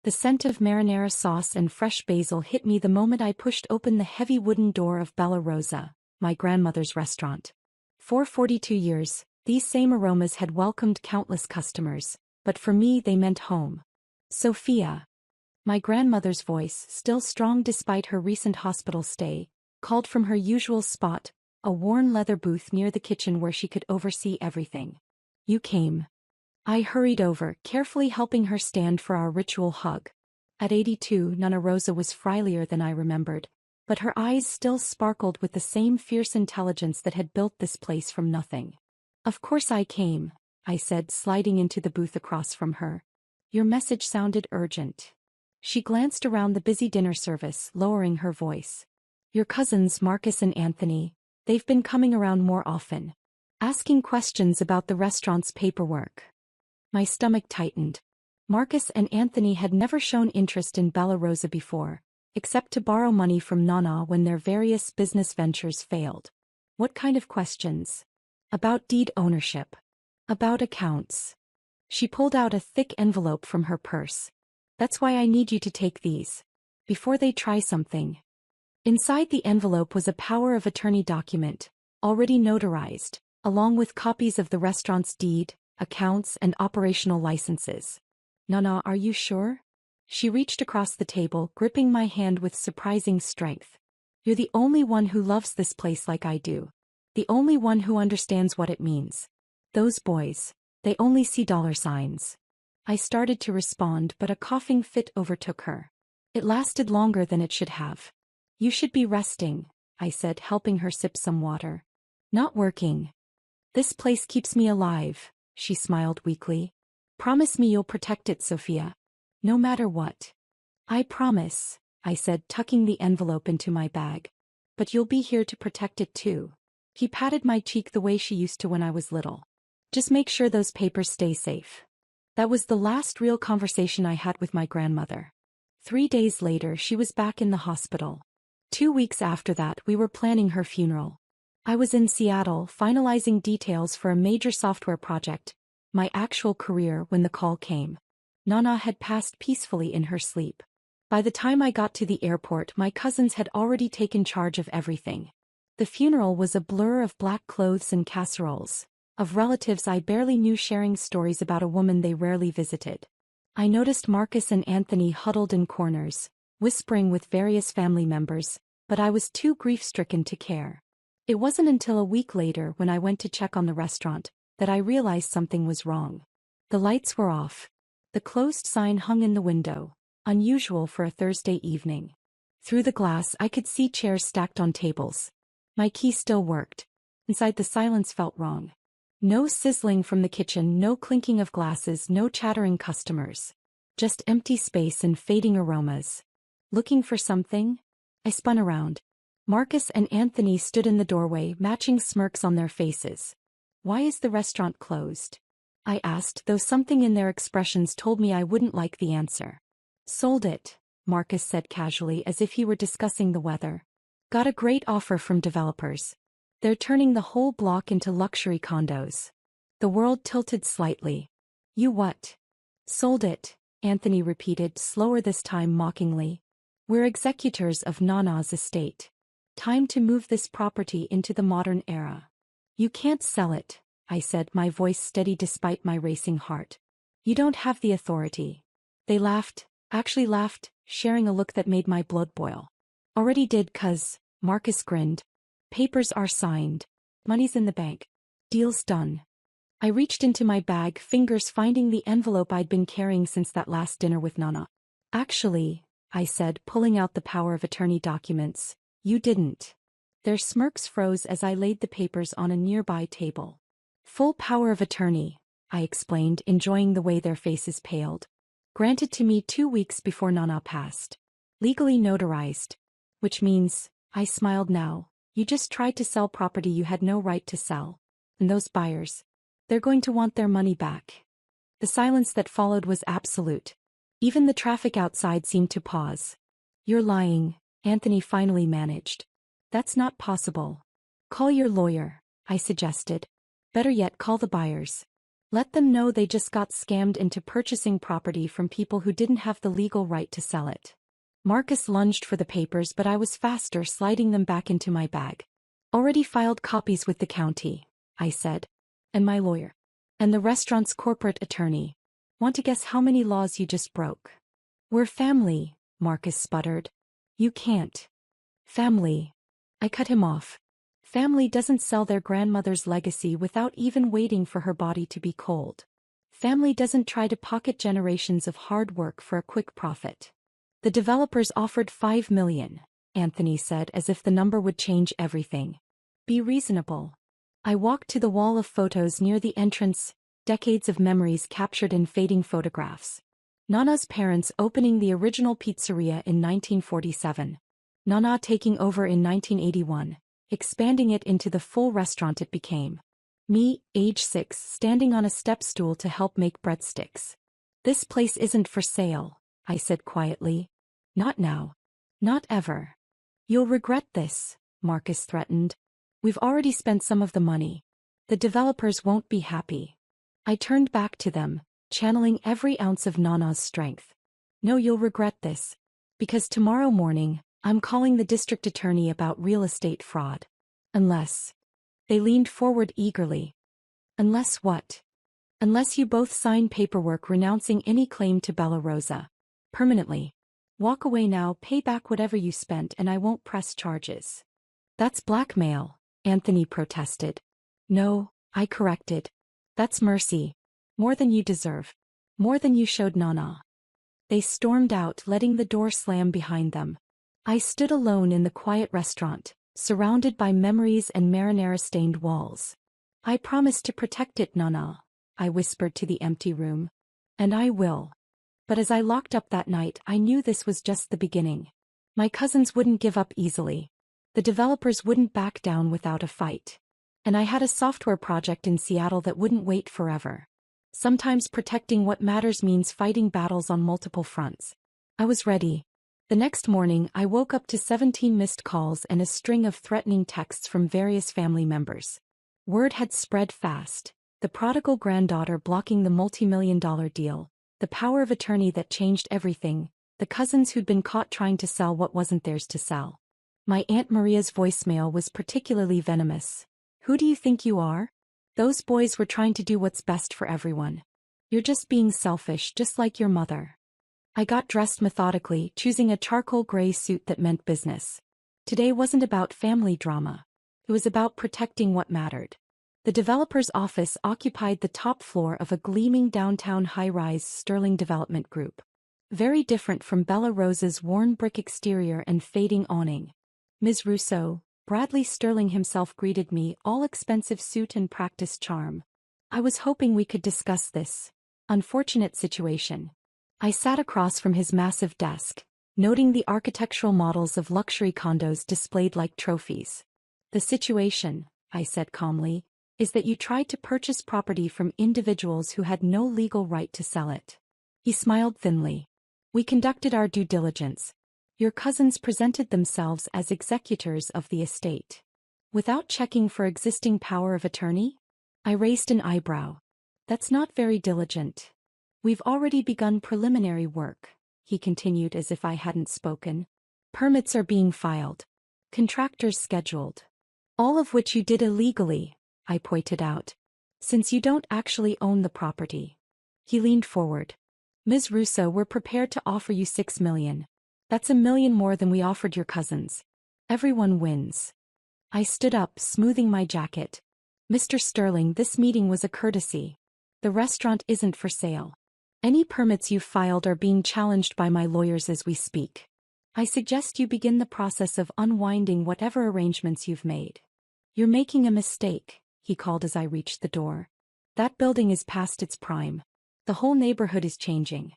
The scent of marinara sauce and fresh basil hit me the moment I pushed open the heavy wooden door of Bella Rosa, my grandmother's restaurant. For 42 years, these same aromas had welcomed countless customers, but for me they meant home. Sophia. My grandmother's voice, still strong despite her recent hospital stay, called from her usual spot, a worn leather booth near the kitchen where she could oversee everything. You came. I hurried over, carefully helping her stand for our ritual hug. At 82, Nana Rosa was frielier than I remembered, but her eyes still sparkled with the same fierce intelligence that had built this place from nothing. Of course I came, I said, sliding into the booth across from her. Your message sounded urgent. She glanced around the busy dinner service, lowering her voice. Your cousins Marcus and Anthony, they've been coming around more often, asking questions about the restaurant's paperwork. My stomach tightened. Marcus and Anthony had never shown interest in Bella Rosa before, except to borrow money from Nana when their various business ventures failed. What kind of questions? About deed ownership. About accounts. She pulled out a thick envelope from her purse. That's why I need you to take these. Before they try something. Inside the envelope was a power of attorney document, already notarized, along with copies of the restaurant's deed, accounts, and operational licenses. Nana, are you sure? She reached across the table, gripping my hand with surprising strength. You're the only one who loves this place like I do. The only one who understands what it means. Those boys, they only see dollar signs. I started to respond, but a coughing fit overtook her. It lasted longer than it should have. You should be resting, I said, helping her sip some water. Not working. This place keeps me alive, she smiled weakly. Promise me you'll protect it, Sophia. No matter what. I promise, I said, tucking the envelope into my bag. But you'll be here to protect it too. He patted my cheek the way she used to when I was little. Just make sure those papers stay safe. That was the last real conversation I had with my grandmother. 3 days later, she was back in the hospital. 2 weeks after that, we were planning her funeral. I was in Seattle, finalizing details for a major software project, my actual career, when the call came. Nana had passed peacefully in her sleep. By the time I got to the airport, my cousins had already taken charge of everything. The funeral was a blur of black clothes and casseroles, of relatives I barely knew sharing stories about a woman they rarely visited. I noticed Marcus and Anthony huddled in corners, whispering with various family members, but I was too grief-stricken to care. It wasn't until a week later, when I went to check on the restaurant, that I realized something was wrong. The lights were off. The closed sign hung in the window, unusual for a Thursday evening. Through the glass I could see chairs stacked on tables. My key still worked. Inside, the silence felt wrong. No sizzling from the kitchen, no clinking of glasses, no chattering customers. Just empty space and fading aromas. Looking for something? I spun around. Marcus and Anthony stood in the doorway, matching smirks on their faces. Why is the restaurant closed? I asked, though something in their expressions told me I wouldn't like the answer. Sold it, Marcus said casually, as if he were discussing the weather. Got a great offer from developers. They're turning the whole block into luxury condos. The world tilted slightly. You what? Sold it, Anthony repeated, slower this time, mockingly. We're executors of Nana's estate. Time to move this property into the modern era. You can't sell it, I said, my voice steady despite my racing heart. You don't have the authority. They laughed, actually laughed, sharing a look that made my blood boil. Already did, cuz, Marcus grinned. Papers are signed. Money's in the bank. Deal's done. I reached into my bag, fingers finding the envelope I'd been carrying since that last dinner with Nana. Actually, I said, pulling out the power of attorney documents, you didn't. Their smirks froze as I laid the papers on a nearby table. Full power of attorney, I explained, enjoying the way their faces paled. Granted to me 2 weeks before Nana passed. Legally notarized. Which means, I smiled now, you just tried to sell property you had no right to sell. And those buyers, they're going to want their money back. The silence that followed was absolute. Even the traffic outside seemed to pause. You're lying, Anthony finally managed. That's not possible. Call your lawyer, I suggested. Better yet, call the buyers. Let them know they just got scammed into purchasing property from people who didn't have the legal right to sell it. Marcus lunged for the papers, but I was faster, sliding them back into my bag. Already filed copies with the county, I said. And my lawyer. And the restaurant's corporate attorney. Want to guess how many laws you just broke? We're family, Marcus sputtered. You can't. Family. I cut him off. Family doesn't sell their grandmother's legacy without even waiting for her body to be cold. Family doesn't try to pocket generations of hard work for a quick profit. The developers offered $5 million, Anthony said, as if the number would change everything. Be reasonable. I walked to the wall of photos near the entrance, decades of memories captured in fading photographs. Nana's parents opening the original pizzeria in 1947. Nana taking over in 1981. Expanding it into the full restaurant it became. Me, age 6, standing on a step stool to help make breadsticks. This place isn't for sale, I said quietly. Not now. Not ever. You'll regret this, Marcus threatened. We've already spent some of the money. The developers won't be happy. I turned back to them, channeling every ounce of Nana's strength. No, you'll regret this. Because tomorrow morning, I'm calling the district attorney about real estate fraud. Unless. They leaned forward eagerly. Unless what? Unless you both sign paperwork renouncing any claim to Bella Rosa. Permanently. Walk away now, pay back whatever you spent, and I won't press charges. That's blackmail, Anthony protested. No, I corrected. That's mercy. More than you deserve. More than you showed Nana. They stormed out, letting the door slam behind them. I stood alone in the quiet restaurant, surrounded by memories and marinara-stained walls. I promised to protect it, Nana, I whispered to the empty room. And I will. But as I locked up that night, I knew this was just the beginning. My cousins wouldn't give up easily. The developers wouldn't back down without a fight. And I had a software project in Seattle that wouldn't wait forever. Sometimes protecting what matters means fighting battles on multiple fronts. I was ready. The next morning, I woke up to 17 missed calls and a string of threatening texts from various family members. Word had spread fast. The prodigal granddaughter blocking the multi-million-dollar deal, the power of attorney that changed everything, the cousins who'd been caught trying to sell what wasn't theirs to sell. My Aunt Maria's voicemail was particularly venomous. Who do you think you are? Those boys were trying to do what's best for everyone. You're just being selfish, just like your mother. I got dressed methodically, choosing a charcoal gray suit that meant business. Today wasn't about family drama. It was about protecting what mattered. The developer's office occupied the top floor of a gleaming downtown high-rise Sterling development group. Very different from Bella Rosa's worn brick exterior and fading awning. Ms. Russo, Bradley Sterling himself greeted me, all-expensive suit and practiced charm. I was hoping we could discuss this unfortunate situation. I sat across from his massive desk, noting the architectural models of luxury condos displayed like trophies. The situation, I said calmly, is that you tried to purchase property from individuals who had no legal right to sell it. He smiled thinly. We conducted our due diligence. Your cousins presented themselves as executors of the estate. Without checking for existing power of attorney? I raised an eyebrow. That's not very diligent. We've already begun preliminary work, he continued as if I hadn't spoken. Permits are being filed. Contractors scheduled. All of which you did illegally, I pointed out. Since you don't actually own the property. He leaned forward. Ms. Russo, we're prepared to offer you $6 million. That's $1 million more than we offered your cousins. Everyone wins. I stood up, smoothing my jacket. Mr. Sterling, this meeting was a courtesy. The restaurant isn't for sale. Any permits you've filed are being challenged by my lawyers as we speak. I suggest you begin the process of unwinding whatever arrangements you've made. You're making a mistake, he called as I reached the door. That building is past its prime. The whole neighborhood is changing.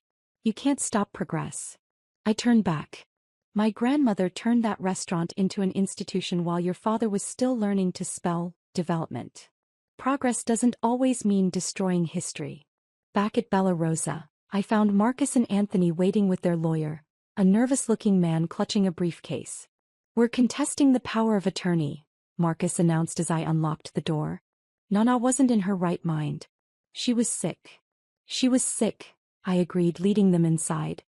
You can't stop progress. I turned back. My grandmother turned that restaurant into an institution while your father was still learning to spell development. Progress doesn't always mean destroying history. Back at Bella Rosa, I found Marcus and Anthony waiting with their lawyer, a nervous-looking man clutching a briefcase. We're contesting the power of attorney, Marcus announced as I unlocked the door. Nana wasn't in her right mind. She was sick. She was sick, I agreed, leading them inside.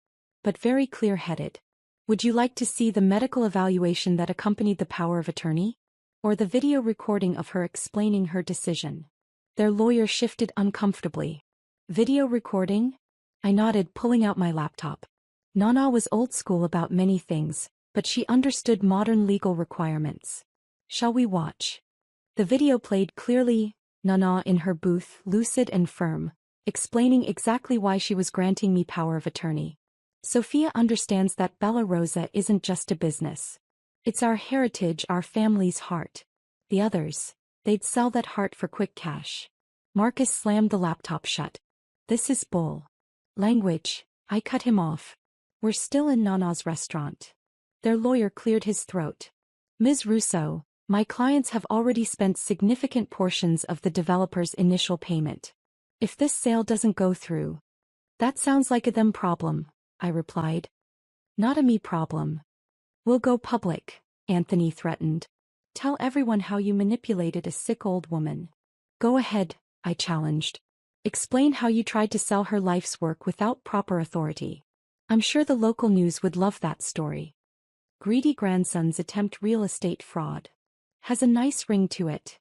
But very clear-headed. Would you like to see the medical evaluation that accompanied the power of attorney? Or the video recording of her explaining her decision? Their lawyer shifted uncomfortably. Video recording? I nodded, pulling out my laptop. Nana was old school about many things, but she understood modern legal requirements. Shall we watch? The video played clearly, Nana in her booth, lucid and firm, explaining exactly why she was granting me power of attorney. Sophia understands that Bella Rosa isn't just a business. It's our heritage, our family's heart. The others, they'd sell that heart for quick cash. Marcus slammed the laptop shut. This is bull. Language, I cut him off. We're still in Nana's restaurant. Their lawyer cleared his throat. Ms. Russo, my clients have already spent significant portions of the developer's initial payment. If this sale doesn't go through. That sounds like a them problem, I replied. Not a me problem. We'll go public, Anthony threatened. Tell everyone how you manipulated a sick old woman. Go ahead, I challenged. Explain how you tried to sell her life's work without proper authority. I'm sure the local news would love that story. Greedy grandsons attempt real estate fraud. Has a nice ring to it.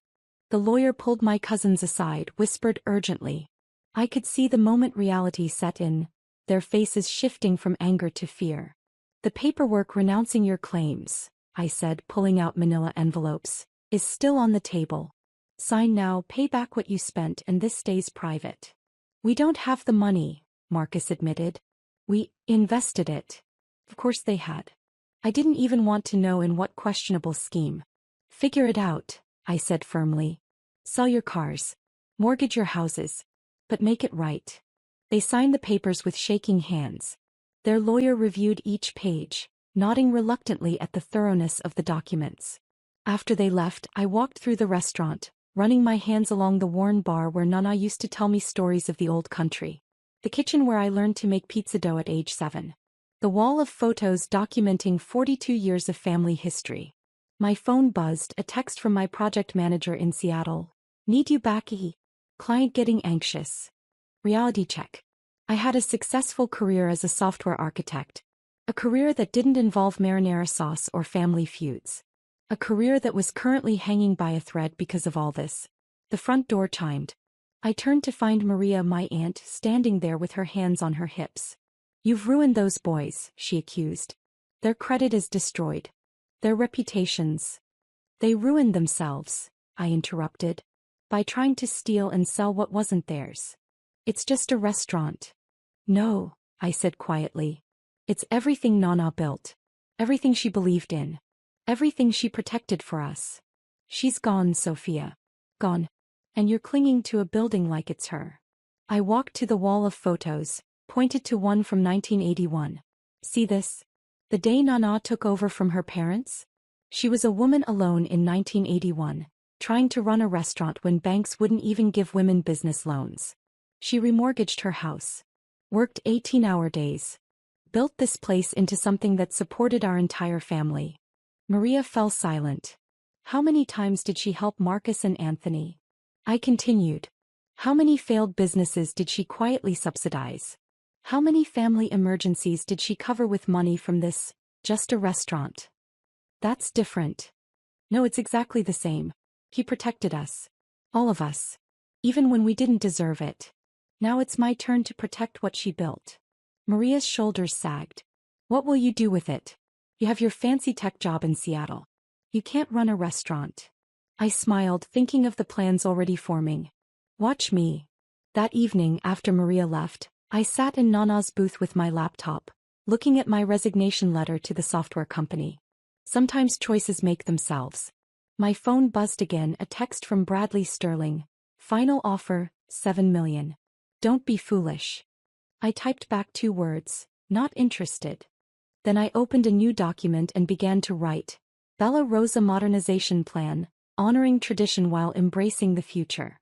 The lawyer pulled my cousins aside, whispered urgently. I could see the moment reality set in, their faces shifting from anger to fear. The paperwork renouncing your claims, I said, pulling out manila envelopes, is still on the table. Sign now, pay back what you spent, and this stays private. We don't have the money, Marcus admitted. We invested it. Of course they had. I didn't even want to know in what questionable scheme. Figure it out, I said firmly. Sell your cars. Mortgage your houses. But make it right. They signed the papers with shaking hands. Their lawyer reviewed each page, nodding reluctantly at the thoroughness of the documents. After they left, I walked through the restaurant, running my hands along the worn bar where Nana used to tell me stories of the old country. The kitchen where I learned to make pizza dough at age 7. The wall of photos documenting 42 years of family history. My phone buzzed, a text from my project manager in Seattle. Need you back, E. Client getting anxious. Reality check. I had a successful career as a software architect. A career that didn't involve marinara sauce or family feuds. A career that was currently hanging by a thread because of all this. The front door chimed. I turned to find Maria, my aunt, standing there with her hands on her hips. You've ruined those boys, she accused. Their credit is destroyed. Their reputations. They ruined themselves, I interrupted, by trying to steal and sell what wasn't theirs. It's just a restaurant. No, I said quietly. It's everything Nana built. Everything she believed in. Everything she protected for us. She's gone, Sophia. Gone. And you're clinging to a building like it's her. I walked to the wall of photos, pointed to one from 1981. See this? The day Nana took over from her parents? She was a woman alone in 1981, trying to run a restaurant when banks wouldn't even give women business loans. She remortgaged her house. Worked 18-hour days. Built this place into something that supported our entire family. Maria fell silent. How many times did she help Marcus and Anthony? I continued. How many failed businesses did she quietly subsidize? How many family emergencies did she cover with money from this, just a restaurant? That's different. No, it's exactly the same. He protected us. All of us. Even when we didn't deserve it. Now it's my turn to protect what she built. Maria's shoulders sagged. What will you do with it? You have your fancy tech job in Seattle. You can't run a restaurant. I smiled, thinking of the plans already forming. Watch me. That evening, after Maria left, I sat in Nana's booth with my laptop, looking at my resignation letter to the software company. Sometimes choices make themselves. My phone buzzed again, a text from Bradley Sterling. Final offer, $7 million. Don't be foolish. I typed back 2 words, not interested. Then I opened a new document and began to write. Bella Rosa Modernization Plan, honoring tradition while embracing the future.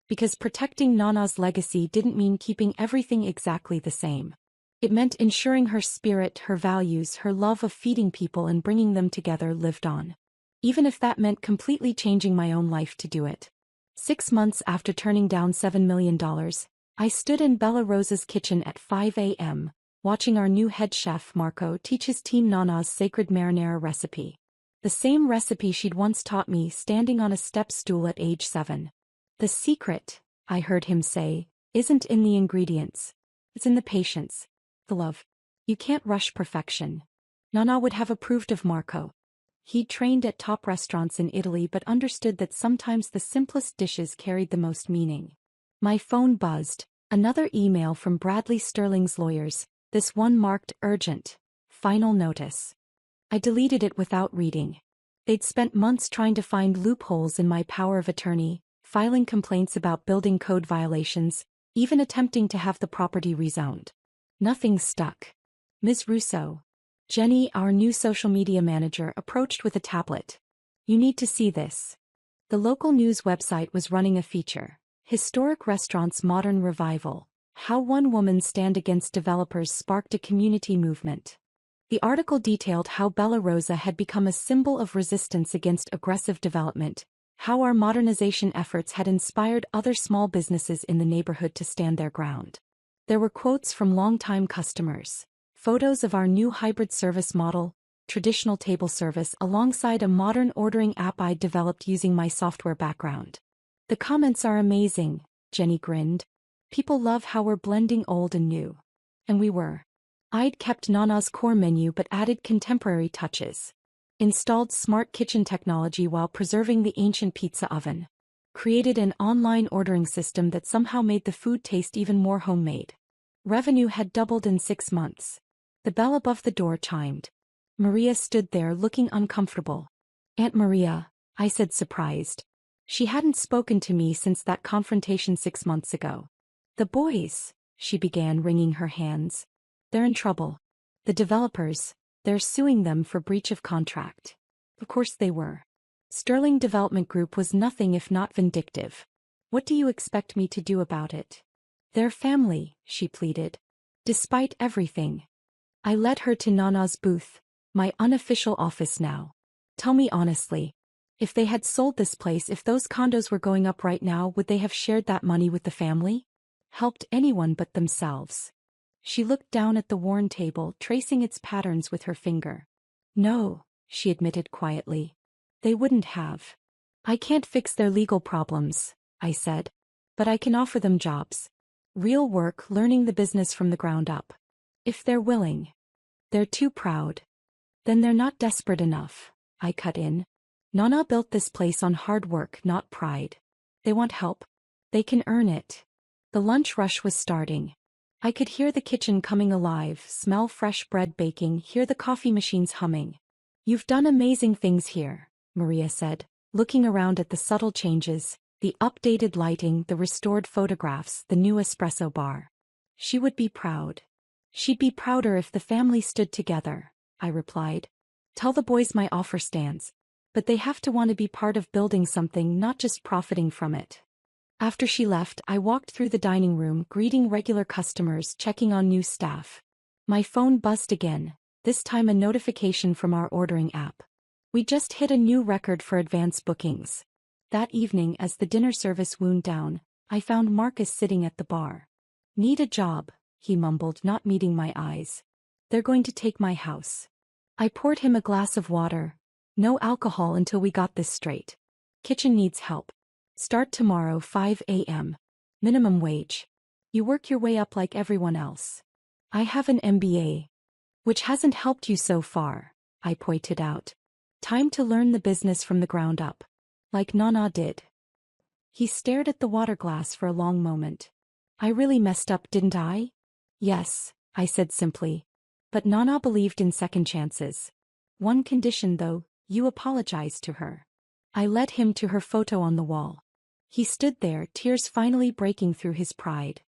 Because protecting Nana's legacy didn't mean keeping everything exactly the same. It meant ensuring her spirit, her values, her love of feeding people and bringing them together lived on. Even if that meant completely changing my own life to do it. 6 months after turning down $7 million, I stood in Bella Rosa's kitchen at 5 a.m., watching our new head chef Marco teach his team Nana's sacred marinara recipe. The same recipe she'd once taught me standing on a step stool at age 7. The secret, I heard him say, isn't in the ingredients. It's in the patience. The love. You can't rush perfection. Nana would have approved of Marco. He'd trained at top restaurants in Italy but understood that sometimes the simplest dishes carried the most meaning. My phone buzzed. Another email from Bradley Sterling's lawyers, this one marked urgent. Final notice. I deleted it without reading. They'd spent months trying to find loopholes in my power of attorney, filing complaints about building code violations, even attempting to have the property rezoned. Nothing stuck. Ms. Russo. Jenny, our new social media manager, approached with a tablet. You need to see this. The local news website was running a feature. Historic Restaurants' Modern Revival. How One Woman's Stand Against Developers Sparked a Community Movement. The article detailed how Bella Rosa had become a symbol of resistance against aggressive development, how our modernization efforts had inspired other small businesses in the neighborhood to stand their ground. There were quotes from longtime customers, photos of our new hybrid service model, traditional table service alongside a modern ordering app I'd developed using my software background. The comments are amazing, Jenny grinned. People love how we're blending old and new. And we were. I'd kept Nana's core menu but added contemporary touches. Installed smart kitchen technology while preserving the ancient pizza oven. Created an online ordering system that somehow made the food taste even more homemade. Revenue had doubled in 6 months. The bell above the door chimed. Maria stood there looking uncomfortable. Aunt Maria, I said, surprised. She hadn't spoken to me since that confrontation 6 months ago. The boys, she began, wringing her hands. They're in trouble. The developers, they're suing them for breach of contract. Of course they were. Sterling Development Group was nothing if not vindictive. What do you expect me to do about it? Their family, she pleaded. Despite everything. I led her to Nana's booth, my unofficial office now. Tell me honestly. If they had sold this place, if those condos were going up right now, would they have shared that money with the family? Helped anyone but themselves. She looked down at the worn table, tracing its patterns with her finger. No, she admitted quietly. They wouldn't have. I can't fix their legal problems, I said. But I can offer them jobs. Real work, learning the business from the ground up. If they're willing. They're too proud. Then they're not desperate enough, I cut in. Nana built this place on hard work, not pride. They want help. They can earn it. The lunch rush was starting. I could hear the kitchen coming alive, smell fresh bread baking, hear the coffee machines humming. You've done amazing things here, Maria said, looking around at the subtle changes, the updated lighting, the restored photographs, the new espresso bar. She would be proud. She'd be prouder if the family stood together, I replied. Tell the boys my offer stands. But they have to want to be part of building something, not just profiting from it. After she left, I walked through the dining room, greeting regular customers, checking on new staff. My phone buzzed again, this time a notification from our ordering app. We just hit a new record for advance bookings. That evening, as the dinner service wound down, I found Marcus sitting at the bar. Need a job, he mumbled, not meeting my eyes. They're going to take my house. I poured him a glass of water. No alcohol until we got this straight. Kitchen needs help. Start tomorrow 5 a.m. Minimum wage. You work your way up like everyone else. I have an MBA. Which hasn't helped you so far, I pointed out. Time to learn the business from the ground up. Like Nana did. He stared at the water glass for a long moment. I really messed up, didn't I? Yes, I said simply. But Nana believed in second chances. One condition though, you apologize to her. I led him to her photo on the wall. He stood there, tears finally breaking through his pride.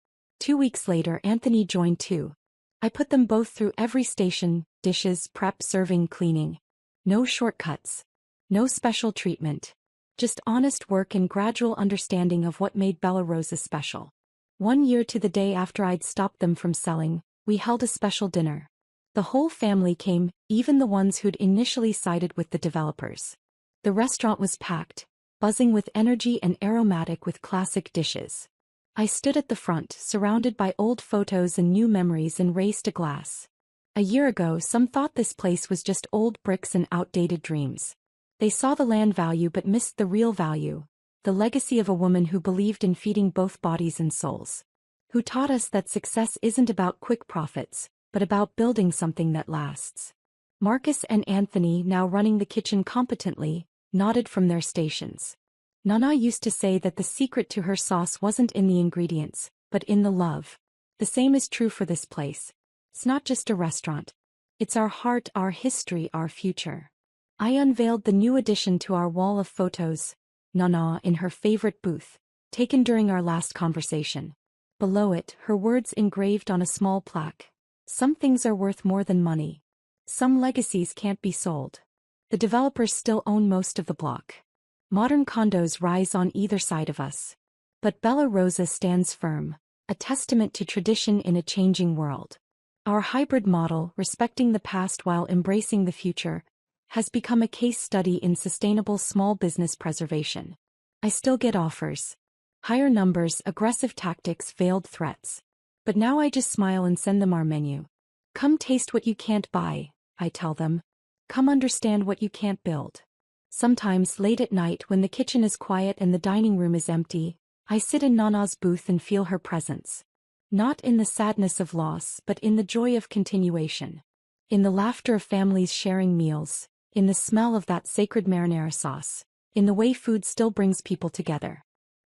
2 weeks later, Anthony joined too. I put them both through every station, dishes, prep, serving, cleaning. No shortcuts. No special treatment. Just honest work and gradual understanding of what made Bella Rosa special. 1 year to the day after I'd stopped them from selling, we held a special dinner. The whole family came, even the ones who'd initially sided with the developers. The restaurant was packed. buzzing with energy and aromatic with classic dishes. I stood at the front, surrounded by old photos and new memories, and raised a glass. A year ago, some thought this place was just old bricks and outdated dreams. They saw the land value but missed the real value, the legacy of a woman who believed in feeding both bodies and souls. Who taught us that success isn't about quick profits, but about building something that lasts. Marcus and Anthony, now running the kitchen competently, nodded from their stations. Nana used to say that the secret to her sauce wasn't in the ingredients, but in the love. The same is true for this place. It's not just a restaurant. It's our heart, our history, our future. I unveiled the new addition to our wall of photos, Nana in her favorite booth, taken during our last conversation. Below it, her words engraved on a small plaque. Some things are worth more than money. Some legacies can't be sold. The developers still own most of the block. Modern condos rise on either side of us. But Bella Rosa stands firm, a testament to tradition in a changing world. Our hybrid model, respecting the past while embracing the future, has become a case study in sustainable small business preservation. I still get offers. Higher numbers, aggressive tactics, veiled threats. But now I just smile and send them our menu. Come taste what you can't buy, I tell them. Come understand what you can't build. Sometimes, late at night when the kitchen is quiet and the dining room is empty, I sit in Nana's booth and feel her presence. Not in the sadness of loss, but in the joy of continuation. In the laughter of families sharing meals, in the smell of that sacred marinara sauce, in the way food still brings people together.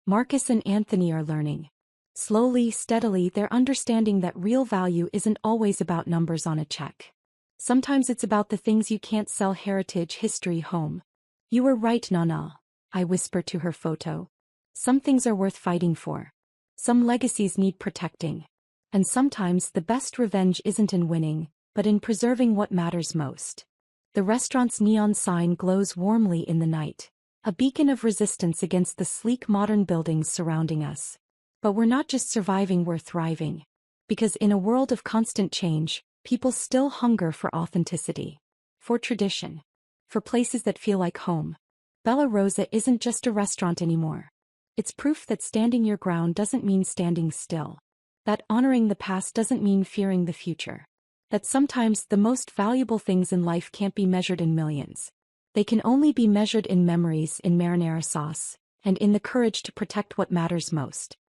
Marcus and Anthony are learning. Slowly, steadily, they're understanding that real value isn't always about numbers on a check. Sometimes it's about the things you can't sell: heritage, history, home. You were right, Nana, I whisper to her photo. Some things are worth fighting for. Some legacies need protecting. And sometimes the best revenge isn't in winning, but in preserving what matters most. The restaurant's neon sign glows warmly in the night, a beacon of resistance against the sleek modern buildings surrounding us. But we're not just surviving, we're thriving. Because in a world of constant change, people still hunger for authenticity. For tradition. For places that feel like home. Bella Rosa isn't just a restaurant anymore. It's proof that standing your ground doesn't mean standing still. That honoring the past doesn't mean fearing the future. That sometimes the most valuable things in life can't be measured in millions. They can only be measured in memories, in marinara sauce, and in the courage to protect what matters most.